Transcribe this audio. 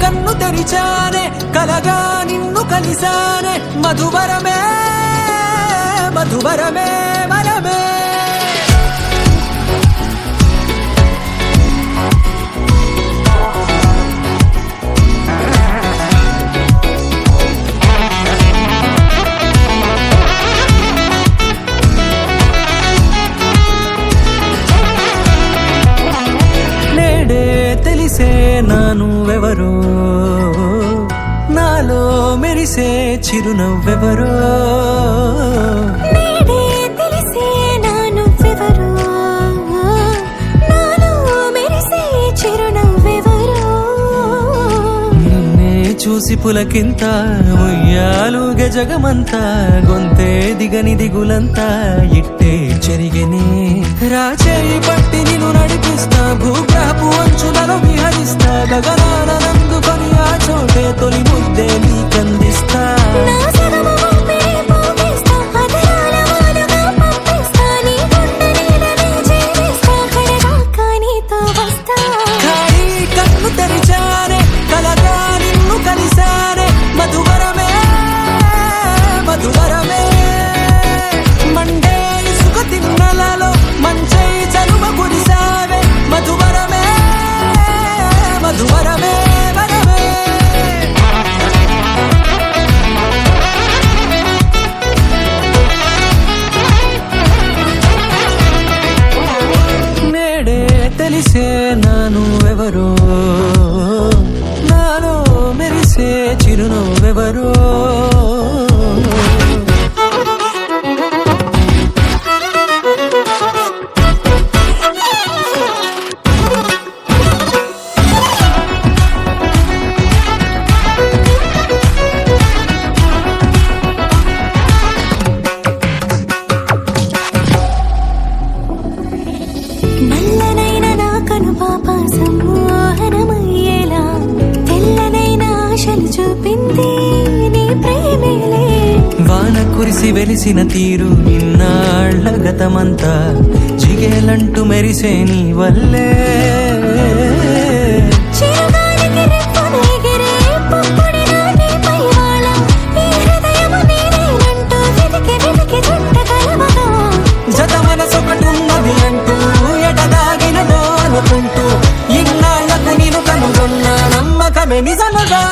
కన్ను తెరిచానే కలగా నిన్ను కలిసానే మధువరమే మధువరమే వరమే తెలిసే నానువెవరో నాలో మెరిసే చిరునవ్వెవరో తెలిసే నానువెవరో నాలో మెరిసే చిరునవ్వెవరో నిన్నే చూసి పులకింత ఉయ్యాలుగే జగమంతా గొంతే దిగని దిగులంతా ఇట్టే చెరిగనే రాచేయి పట్టి నిన్ను నడిపిస్తా భూగ్రహపు అంచులలో విహరిస్తా గగనాన నందుకొని ఆ చోటే తొలి ముద్దే నీకందిస్తా ఖాళీ కన్ను తెరిచానే కలగా నిన్ను కలిసానే మధువరమే మధువరమే మండే ఇసుక తిన్నలలో మంచై చలువ కురిసావే మధువరమే మధువరమే వరమే నేడే తెలిసే నానువెవరో నాలో మెరిసే చిరునవ్వెవరో నల్లనైన నా కనుపాప సమ్మోహనమయ్యేలా తెల్లనైన ఆశలు చూపింది నీ ప్రేమేలే వాన కురిసి వెలిసిన తీరు ఇన్నాళ్ల గతమంతా జిగేలంటూ మెరిసే నీ వల్లే చిరుగాలికి రెప్పనెగిరే పుప్పొడిన నీ పైవాళ ఈ హృదయము నీదేనంటూ వెతికి వెతికి చుట్టగలవగా జత మనసొకటున్నది అంటూ ఎటదాగినదో అనుకుంటూ ఇన్నాళ్లకు నేను కనుగొన్న నమ్మకమే నిజముగా